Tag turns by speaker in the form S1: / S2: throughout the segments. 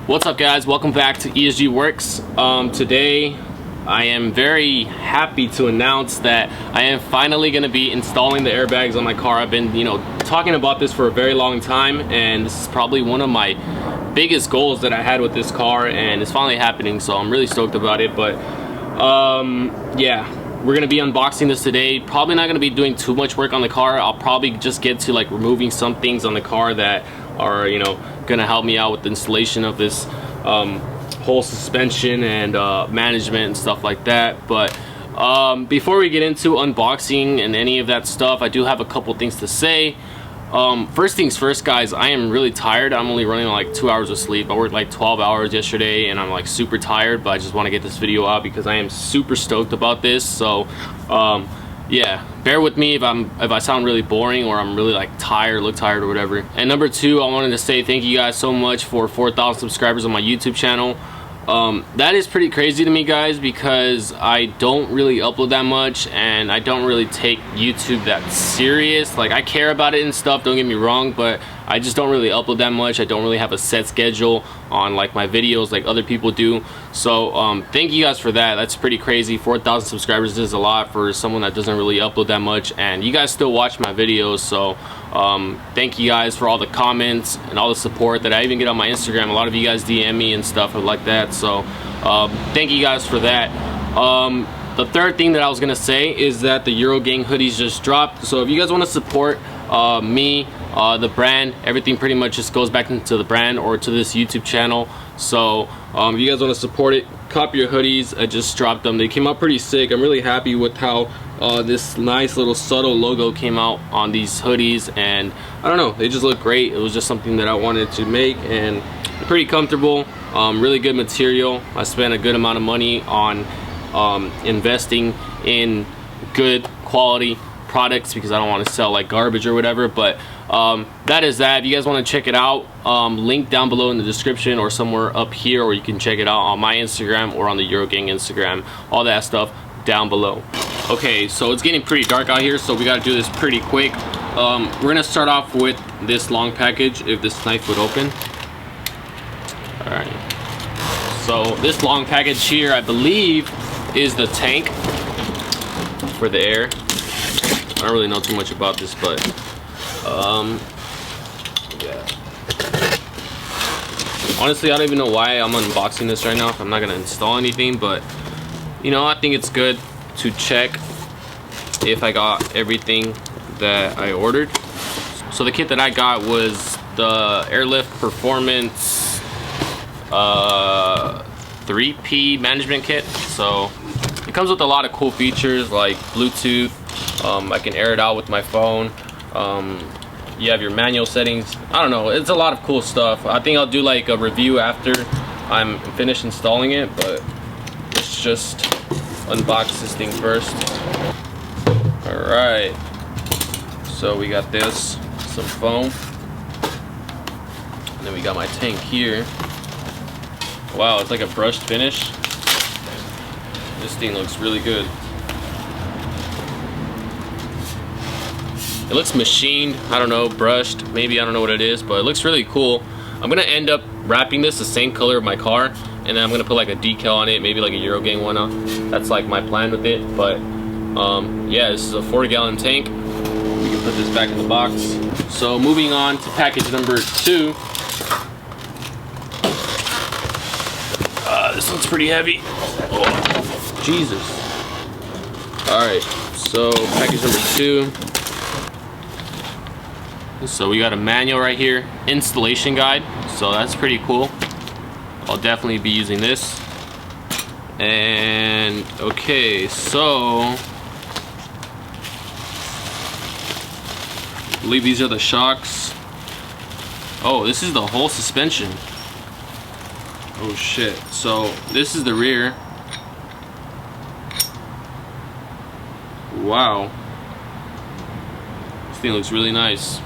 S1: What's up, guys? Welcome back to ESG Works. Today I am very happy to announce that I am finally going to be installing the airbags on my car. I've been talking about this for a very long time, and this is probably one of my biggest goals that I had with this car, and it's finally happening, so I'm really stoked about it. But yeah, we're gonna be unboxing this today. Probably not gonna be doing too much work on the car. I'll probably just get to like removing some things on the car that are gonna help me out with the installation of this whole suspension and management and stuff like that. But before we get into unboxing and any of that stuff, I do have a couple things to say. First things first, guys, I am really tired. I'm only running on like 2 hours of sleep. I worked like 12 hours yesterday and I'm like super tired, but I just want to get this video out because I am super stoked about this. So yeah, bear with me if I sound really boring or I'm really like tired, look tired or whatever. And number two, I wanted to say thank you guys so much for 4,000 subscribers on my YouTube channel. That is pretty crazy to me, guys, because I don't really upload that much and I don't really take YouTube that serious. Like, I care about it and stuff, don't get me wrong, but I just don't really upload that much. I don't really have a set schedule on like my videos like other people do. So thank you guys for that. That's pretty crazy. 4,000 subscribers is a lot for someone that doesn't really upload that much, and you guys still watch my videos. So thank you guys for all the comments and all the support that I even get on my Instagram. A lot of you guys DM me and stuff like that, so thank you guys for that. The third thing that I was gonna say is that the EUROGANG hoodies just dropped, so if you guys want to support me, the brand, everything pretty much just goes back into the brand or to this YouTube channel. So if you guys want to support it, copy your hoodies. I just dropped them. They came out pretty sick. I'm really happy with how this nice little subtle logo came out on these hoodies, and I don't know, they just look great. It was just something that I wanted to make, and pretty comfortable, really good material. I spent a good amount of money on investing in good quality products because I don't want to sell like garbage or whatever. But that is that. If you guys want to check it out, link down below in the description or somewhere up here, or you can check it out on my Instagram or on the EUROGANG Instagram, all that stuff down below. Okay, so it's getting pretty dark out here, so we got to do this pretty quick. We're gonna start off with this long package, if this knife would open. All right, so this long package here, I believe, is the tank for the air. I don't really know too much about this, but yeah. Honestly, I don't even know why I'm unboxing this right now if I'm not gonna install anything, but I think it's good to check if I got everything that I ordered. So the kit that I got was the Airlift Pefromance 3P management kit. So it comes with a lot of cool features like Bluetooth. I can air it out with my phone. You have your manual settings. I don't know, it's a lot of cool stuff. I think I'll do like a review after I'm finished installing it, but let's just unbox this thing first. All right, so we got this, some foam, and then we got my tank here. Wow, it's like a brushed finish. This thing looks really good. It looks machined, I don't know, brushed, maybe, I don't know what it is, but it looks really cool. I'm gonna end up wrapping this the same color of my car, and then I'm gonna put like a decal on it, maybe like a EUROGANG one on. That's like my plan with it. But yeah, this is a 4-gallon tank. We can put this back in the box. So moving on to package number 2. This one's pretty heavy. Oh, Jesus. Alright, so package number 2. So we got a manual right here, installation guide, so that's pretty cool. I'll definitely be using this. And okay, so I believe these are the shocks. Oh, this is the whole suspension. Oh shit. So this is the rear. Wow, this thing looks really nice.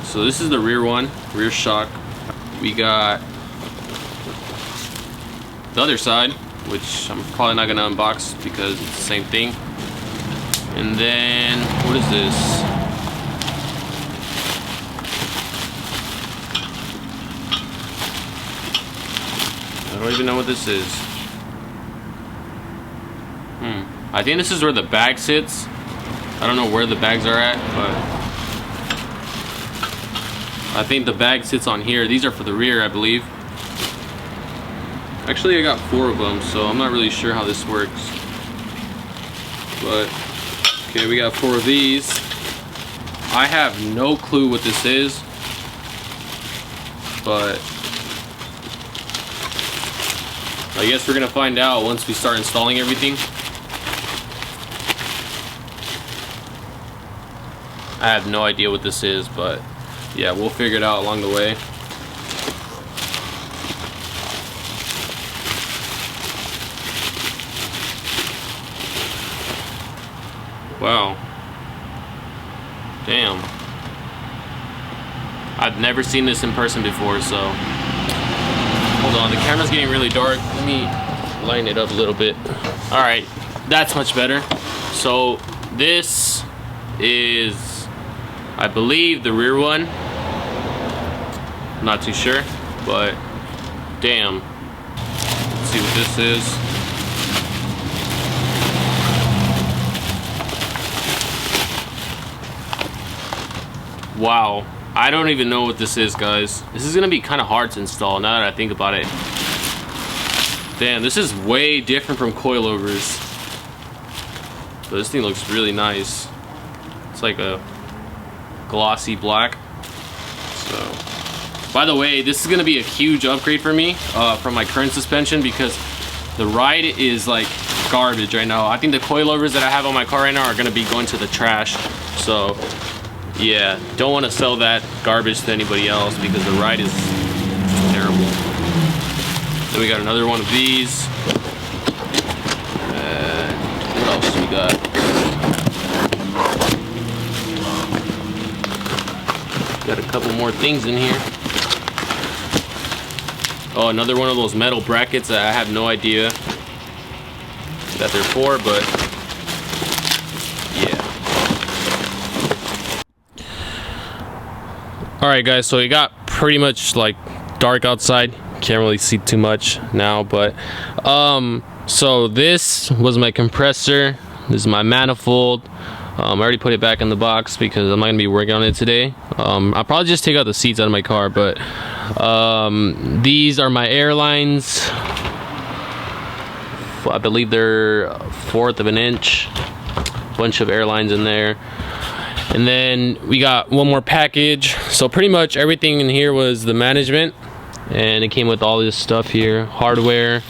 S1: So this is the rear one, rear shock. We got the other side, which I'm probably not gonna unbox because it's the same thing. And then, what is this? don't even know what this is. I think this is where the bag sits. I don't know where the bags are at, but I think the bag sits on here. These are for the rear, I believe. Actually, I got 4 of them, so I'm not really sure how this works. But, okay, we got 4 of these. I have no clue what this is, but I guess we're gonna find out once we start installing everything. I have no idea what this is, but yeah, we'll figure it out along the way. Wow. Damn. I've never seen this in person before, so hold on, the camera's getting really dark. Let me lighten it up a little bit. All right, that's much better. So this is, I believe, the rear one. I'm not too sure, but damn. Let's see what this is. Wow, I don't even know what this is, guys. This is gonna be kind of hard to install now that I think about it. Damn, this is way different from coilovers. But this thing looks really nice. It's like a glossy black. So, by the way, this is gonna be a huge upgrade for me from my current suspension, because the ride is like garbage right now. I think the coilovers that I have on my car right now are gonna be going to the trash. So yeah, don't want to sell that garbage to anybody else because the ride is terrible. Then we got another one of these. What else do we got? Got a couple more things in here. Oh, another one of those metal brackets that I have no idea that they're for, but yeah. Alright guys, so it got pretty much like dark outside. Can't really see too much now, but so this was my compressor. This is my manifold. I already put it back in the box because I'm not gonna be working on it today. I'll probably just take out the seats out of my car, but these are my airlines. I believe they're 1/4 of an inch. Bunch of airlines in there. And then we got one more package. So pretty much everything in here was the management, and it came with all this stuff here, hardware,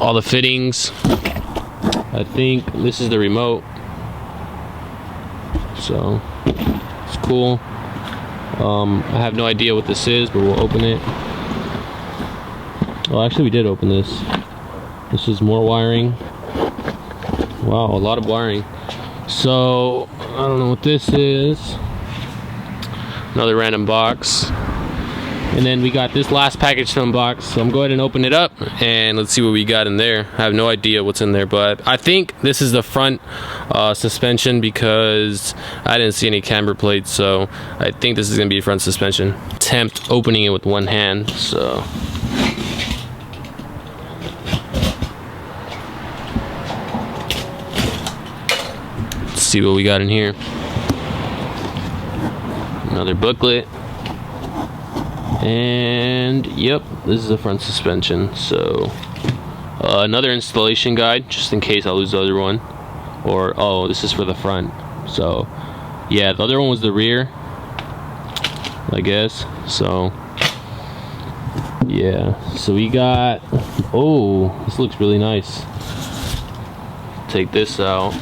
S1: all the fittings. I think this is the remote, so it's cool. I have no idea what this is, but we'll open it. Well, actually we did open this. This is more wiring. Wow, a lot of wiring. So I don't know what this is. Another random box. And then we got this last package to unbox. So I'm going to go ahead and open it up and let's see what we got in there. I have no idea what's in there, but I think this is the front suspension because I didn't see any camber plates. So I think this is going to be front suspension. Attempt opening it with one hand. So see what we got in here. Another booklet, and yep, this is the front suspension. So another installation guide just in case I lose the other one, or oh, this is for the front. So yeah, the other one was the rear, I guess. So yeah, so we got, oh, this looks really nice. Take this out.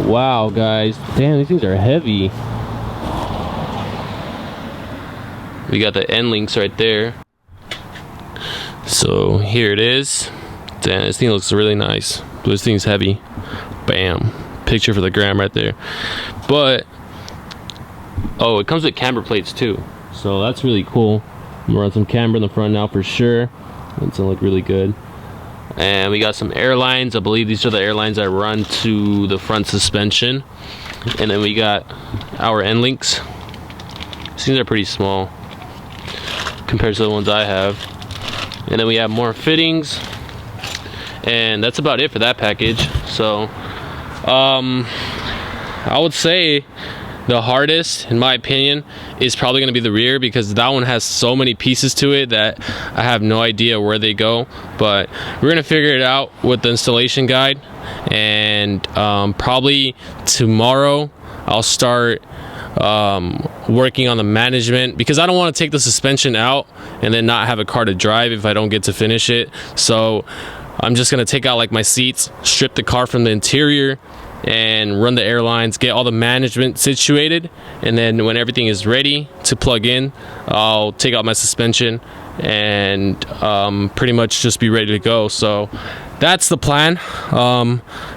S1: Wow, guys, damn, these things are heavy. We got the end links right there. So here it is. Damn, this thing looks really nice. This thing's heavy. Bam, picture for the gram right there. But oh, it comes with camber plates too, so that's really cool. I'm gonna run some camber in the front now for sure. It's gonna look really good. And we got some airlines. I believe these are the airlines that run to the front suspension. And then we got our end links. These things are pretty small. compared to the ones I have. And then we have more fittings, and that's about it for that package. So I would say the hardest, in my opinion, is probably going to be the rear, because that one has so many pieces to it that I have no idea where they go. But we're going to figure it out with the installation guide, and probably tomorrow I'll start working on the management, because I don't want to take the suspension out and then not have a car to drive if I don't get to finish it. So I'm just going to take out like my seats, strip the car from the interior, and run the airlines, get all the management situated, and then when everything is ready to plug in, I'll take out my suspension and pretty much just be ready to go. So that's the plan.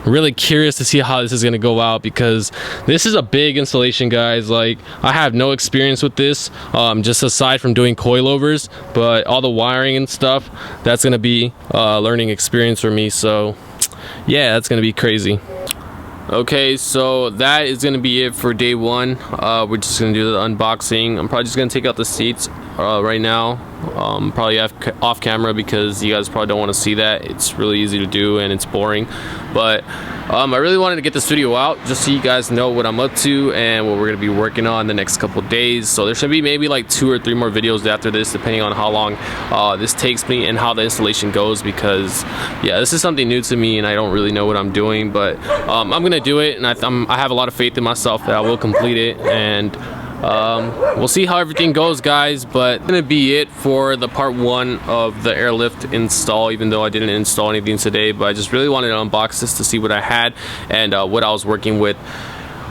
S1: Really curious to see how this is going to go out, because this is a big installation, guys. Like, I have no experience with this, just aside from doing coilovers, but all the wiring and stuff, that's going to be a learning experience for me. So yeah, that's going to be crazy. Okay, so that is gonna be it for day one. We're just gonna do the unboxing. I'm probably just gonna take out the seats right now, probably off camera, because you guys probably don't want to see that. It's really easy to do and it's boring, but I really wanted to get this video out just so you guys know what I'm up to and what we're gonna be working on the next couple days. So there should be maybe like 2 or 3 more videos after this, depending on how long this takes me and how the installation goes, because yeah, this is something new to me and I don't really know what I'm doing. But I'm gonna do it, and I have a lot of faith in myself that I will complete it, and we'll see how everything goes, guys. But that's gonna be it for the part 1 of the Airlift install, even though I didn't install anything today. But I just really wanted to unbox this to see what I had and what I was working with.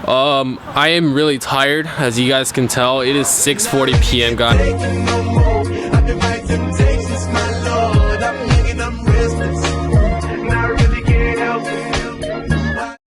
S1: I am really tired, as you guys can tell. It is 6:40 p.m. guys.